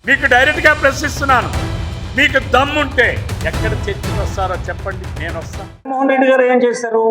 మీకు డైరెక్ట్గా ప్రశ్నిస్తున్నాను. మీకు దమ్ముంటే ఎక్కడ చర్చకు వస్తారో చెప్పండి, నేను వస్తాను. జగన్మోహన్ రెడ్డి గారు ఏం చేశారు?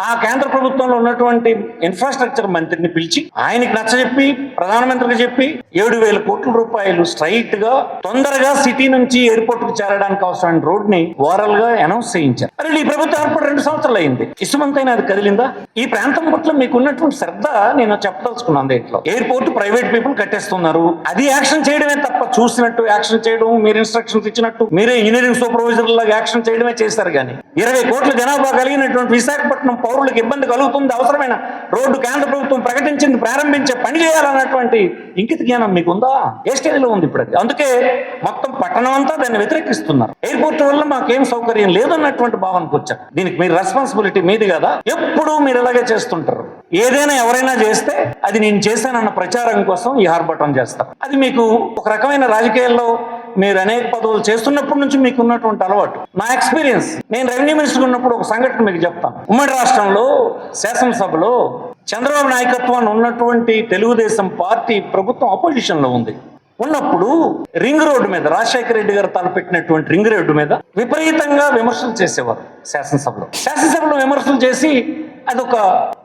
ఆ కేంద్ర ప్రభుత్వంలో ఉన్నటువంటి ఇన్ఫ్రాస్ట్రక్చర్ మంత్రిని పిలిచి ఆయనకి నచ్చజెప్పి ప్రధానమంత్రికి చెప్పి 7,000 కోట్ల రూపాయలు స్ట్రైట్ గా తొందరగా సిటీ నుంచి ఎయిర్పోర్ట్ కు చేరడానికి అవసరమైన రోడ్ ని ఓరల్ గా అనౌన్స్ చేయించారు. అరే ఈ ప్రభుత్వం ఏర్పడి 2 సంవత్సరాలు అయింది. ఇసుమంతైనా అది కదిలిందా? ఈ ప్రాంతం పట్ల మీకు ఉన్నటువంటి శ్రద్ధ నేను చెప్పదలుచుకున్నాను. దీంట్లో ఎయిర్పోర్ట్ ప్రైవేట్ పీపుల్ కట్టేస్తున్నారు, అది యాక్షన్ చేయడమే తప్ప చూసినట్టు యాక్షన్ చేయడం, మీరు ఇన్స్ట్రక్షన్స్ ఇచ్చినట్టు మీరే ఇంజనీరింగ్ సూపర్వైజర్ లాగా యాక్షన్ చేయడమే చేస్తారు. కానీ 20 కోట్ల జనాభా కలిగినటువంటి విశాఖపట్నం పౌరులకు ఇబ్బంది కలుగుతుంది, అవసరమైన రోడ్డు కేంద్ర ప్రభుత్వం ప్రకటించింది, ప్రారంభించే పని చేయాలన్నటువంటి ఇంకిత జ్ఞానం మీకు ఉందా? ఏ స్టేజ్లో ఉంది ఇప్పుడు అది? అందుకే మొత్తం పట్టణం అంతా దాన్ని వ్యతిరేకిస్తున్నారు. ఎయిర్పోర్ట్ వల్ల మాకేం సౌకర్యం లేదన్నటువంటి భావనకు వచ్చారు. దీనికి మీరు రెస్పాన్సిబిలిటీ మీది కదా. ఎప్పుడు మీరు ఇలాగే చేస్తుంటారు. ఏదైనా ఎవరైనా చేస్తే అది నేను చేశానన్న ప్రచారం కోసం ఈ ఆర్భటం చేస్తారు. అది మీకు ఒక రకమైన రాజకీయాల్లో మీరు అనేక పదవులు చేస్తున్నప్పటి నుంచి మీకు ఉన్నటువంటి అలవాటు. నా ఎక్స్పీరియన్స్, నేను రెవెన్యూ మినిస్టర్ ఉన్నప్పుడు ఒక సంఘటన మీకు చెప్తాను. ఉమ్మడి రాష్ట్రంలో శాసనసభలో చంద్రబాబు నాయకత్వాన్ని ఉన్నటువంటి తెలుగుదేశం పార్టీ ప్రభుత్వం అపోజిషన్ లో ఉన్నప్పుడు రింగ్ రోడ్డు మీద రాజశేఖర రెడ్డి గారు తలపెట్టినటువంటి రింగ్ రోడ్డు మీద విపరీతంగా విమర్శలు చేసేవారు. శాసనసభలో విమర్శలు చేసి అదొక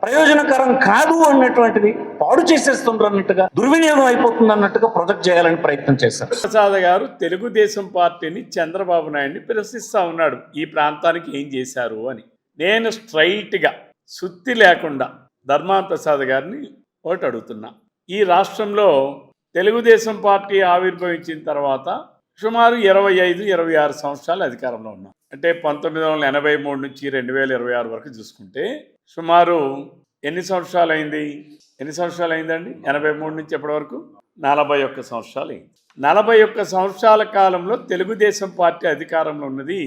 ప్రయోజనకరం కాదు అన్నటువంటిది, పాడు చేసేస్తుండ్రు అన్నట్టుగా, దుర్వినియోగం అయిపోతుంది అన్నట్టుగా ప్రొజెక్ట్ చేయాలని ప్రయత్నం చేశారు. ప్రసాద్ గారు తెలుగుదేశం పార్టీని చంద్రబాబు నాయుడిని ప్రశ్నిస్తా ఉన్నాడు, ఈ ప్రాంతానికి ఏం చేశారు అని. నేను స్ట్రైట్గా సుత్తి లేకుండా ధర్మాన ప్రసాద్ గారిని ఒకటి అడుగుతున్నా. ఈ రాష్ట్రంలో తెలుగుదేశం పార్టీ ఆవిర్భవించిన తర్వాత సుమారు 25-26 సంవత్సరాలు అధికారంలో ఉన్నాం. అంటే 1983 నుంచి 2026 వరకు చూసుకుంటే సుమారు ఎన్ని సంవత్సరాలు అయిందండి? 83 నుంచి ఎప్పటి వరకు 41 సంవత్సరాలు అయింది. 41 సంవత్సరాల కాలంలో తెలుగుదేశం పార్టీ అధికారంలో ఉన్నది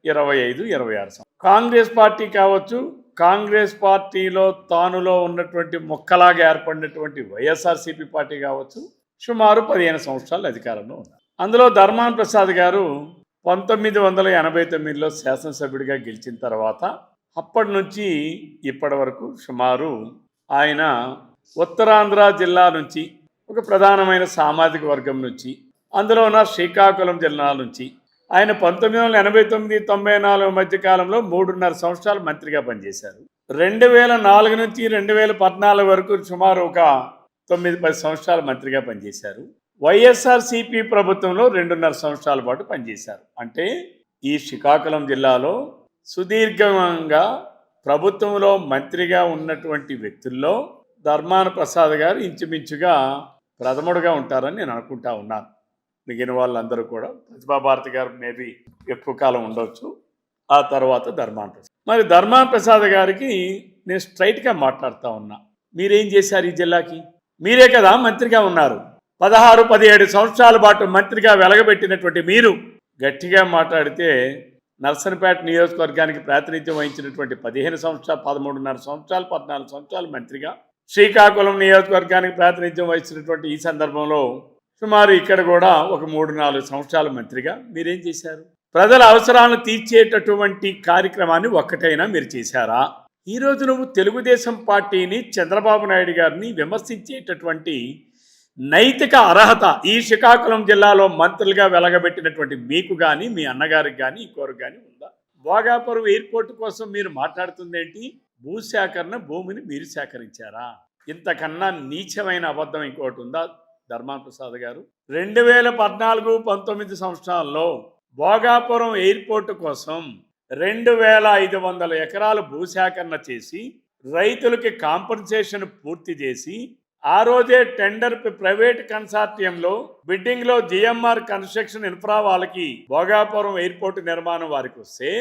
25-26 సంవత్సరాలు. కాంగ్రెస్ పార్టీ కావచ్చు, కాంగ్రెస్ పార్టీలో తానులో ఉన్నటువంటి మొక్కలాగా ఏర్పడినటువంటి వైఎస్ఆర్సీపీ పార్టీ కావచ్చు, సుమారు 15 సంవత్సరాలు అధికారంలో ఉన్నారు. అందులో ధర్మాన ప్రసాద్ గారు 1989లో శాసనసభ్యుడిగా గెలిచిన తర్వాత అప్పటి నుంచి ఇప్పటి వరకు సుమారు ఆయన ఉత్తరాంధ్ర జిల్లా నుంచి, ఒక ప్రధానమైన సామాజిక వర్గం నుంచి, అందులోన శ్రీకాకుళం జిల్లా నుంచి ఆయన 1989-94 మధ్య కాలంలో 3.5 సంవత్సరాలు మంత్రిగా పనిచేశారు. 2004 నుంచి 2014 వరకు సుమారు ఒక 9-10 సంవత్సరాలు మంత్రిగా పనిచేశారు. వైఎస్ఆర్సీపీ ప్రభుత్వంలో 2.5 సంవత్సరాల పాటు పనిచేశారు. అంటే ఈ శ్రీకాకుళం జిల్లాలో సుదీర్ఘంగా ప్రభుత్వంలో మంత్రిగా ఉన్నటువంటి వ్యక్తుల్లో ధర్మాన ప్రసాద్ గారు ఇంచుమించుగా ప్రథముడుగా ఉంటారని నేను అనుకుంటా ఉన్నాను. మిగిలిన వాళ్ళందరూ కూడా ప్రతిభాభారతి గారు మేబీ ఎక్కువ కాలం ఉండవచ్చు, ఆ తర్వాత ధర్మాన ప్రసాద్. మరి ధర్మాన ప్రసాద్ గారికి నేను స్ట్రైట్గా మాట్లాడుతూ ఉన్నా, మీరేం చేశారు ఈ జిల్లాకి? మీరే కదా మంత్రిగా ఉన్నారు. 16-17 సంవత్సరాల పాటు మంత్రిగా వెలగబెట్టినటువంటి మీరు గట్టిగా మాట్లాడితే నర్సన్పేట నియోజకవర్గానికి ప్రాతినిధ్యం వహించినటువంటి 15 సంవత్సరాలు, 13.5 సంవత్సరాలు, 14 సంవత్సరాలు మంత్రిగా, శ్రీకాకుళం నియోజకవర్గానికి ప్రాతినిధ్యం వహించినటువంటి ఈ సందర్భంలో సుమారు ఇక్కడ కూడా ఒక 3-4 సంవత్సరాల మంత్రిగా మీరేం చేశారు? ప్రజల అవసరాలను తీర్చేటటువంటి కార్యక్రమాన్ని ఒక్కటైనా మీరు చేశారా? ఈరోజు నువ్వు తెలుగుదేశం పార్టీని, చంద్రబాబు నాయుడు గారిని విమర్శించేటటువంటి నైతిక అర్హత ఈ శ్రీకాకుళం జిల్లాలో మంత్రులుగా వెలగబెట్టినటువంటి మీకు కానీ, మీ అన్నగారికి కానీ, ఇంకోరికి కానీ ఉందా? భోగాపురం ఎయిర్పోర్ట్ కోసం మీరు మాట్లాడుతుంది ఏంటి? భూసేకరణ, భూమిని మీరు సేకరించారా? ఇంతకన్నా నీచమైన అబద్ధం ఇంకోటి ఉందా ధర్మాన ప్రసాద్ గారు? 2014-19 సంవత్సరాల్లో భోగాపురం ఎయిర్పోర్ట్ కోసం 2,500 ఎకరాలు భూసేకరణ చేసి రైతులకి కాంపన్సేషన్ పూర్తి చేసి, ఆ రోజే టెండర్ ప్రైవేట్ కన్సార్టియంలో బిడ్డింగ్లో జిఎంఆర్ కన్స్ట్రక్షన్ ఇన్ఫ్రా వాళ్ళకి భోగాపురం ఎయిర్పోర్ట్ నిర్మాణం వారికి వస్తే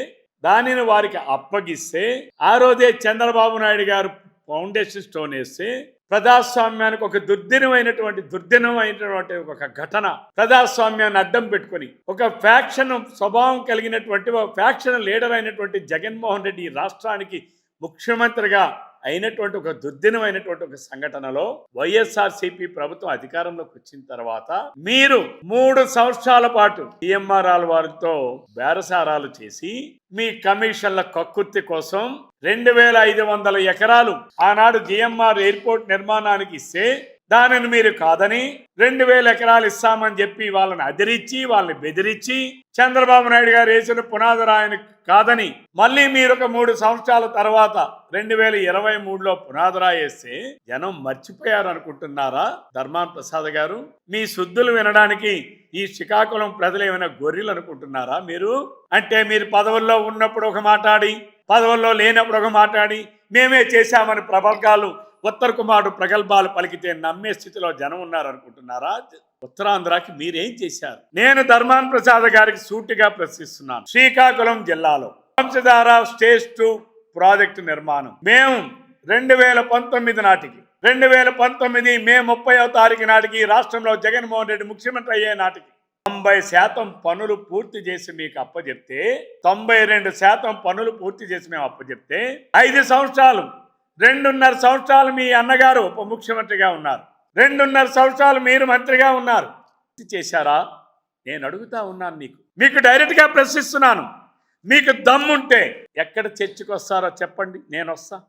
దానిని వారికి అప్పగిస్తే, ఆ రోజే చంద్రబాబు నాయుడు గారు ఫౌండేషన్ స్టోన్ వేస్తే ప్రజాస్వామ్యానికి ఒక దుర్దినమైనటువంటి ఒక ఘటన, ప్రజాస్వామ్యాన్ని అడ్డం పెట్టుకొని ఒక ఫ్యాక్షన్ స్వభావం కలిగినటువంటి ఒక ఫ్యాక్షన్ లీడర్ అయినటువంటి జగన్మోహన్ రెడ్డి ఈ రాష్ట్రానికి ముఖ్యమంత్రిగా అయినటువంటి ఒక దుర్దినమైనటువంటి ఒక సంఘటనలో వైఎస్ఆర్సీపీ ప్రభుత్వం అధికారంలోకి వచ్చిన తర్వాత మీరు 3 సంవత్సరాల పాటు జిఎంఆర్ వారితో బేరసారాలు చేసి మీ కమిషన్ల కక్కుర్తి కోసం 2,500 ఎకరాలు ఆనాడు జిఎంఆర్ ఎయిర్పోర్ట్ నిర్మాణానికి ఇస్తే దానిని మీరు కాదని 2000 ఎకరాలు ఇస్తామని చెప్పి వాళ్ళని అదిరించి వాళ్ళని బెదిరించి చంద్రబాబు నాయుడు గారు వేసిన పునాది రాయిని కాదని మళ్ళీ మీరు ఒక 3 సంవత్సరాల తర్వాత 2023లో పునాది రాయి వేస్తే జనం మర్చిపోయారు అనుకుంటున్నారా? ధర్మాన ప్రసాద్ గారు, మీ శుద్ధులు వినడానికి ఈ శ్రీకాకుళం ప్రజలు ఏమైనా గొర్రెలు అనుకుంటున్నారా మీరు? అంటే మీరు పదవుల్లో ఉన్నప్పుడు ఒక మాట్లాడి, పదవుల్లో లేనప్పుడు ఒక మాట్లాడి, మేమే చేశామని ప్రబల్గాలు ఉత్తర కుమారుడు ప్రగల్భాలు పలికితే నమ్మే స్థితిలో జనం ఉన్నారనుకుంటున్నారా? ఉత్తరాంధ్రకి మీరేం చేశారు? నేను ధర్మాన ప్రసాద్ గారికి సూటిగా ప్రశ్నిస్తున్నాను. శ్రీకాకుళం జిల్లాలో వంశధార స్టేజ్ 2 ప్రాజెక్టు నిర్మాణం మేము 2019 నాటికి 2019 మే 30వ తారీఖు నాటికి రాష్ట్రంలో జగన్మోహన్ రెడ్డి ముఖ్యమంత్రి అయ్యే నాటికి 90% పనులు పూర్తి చేసి మీకు అప్పచెప్తే 92% పనులు పూర్తి చేసి మేము అప్పచెప్తే 5 సంవత్సరాలు 2.5 సంవత్సరాలు మీ అన్నగారు ఉప ముఖ్యమంత్రిగా ఉన్నారు, 2.5 సంవత్సరాలు మీరు మంత్రిగా ఉన్నారు. చేశారా? నేను అడుగుతా ఉన్నాను. మీకు డైరెక్ట్గా ప్రశ్నిస్తున్నాను. మీకు దమ్ముంటే ఎక్కడ చర్చకు వస్తారో చెప్పండి, నేను వస్తా.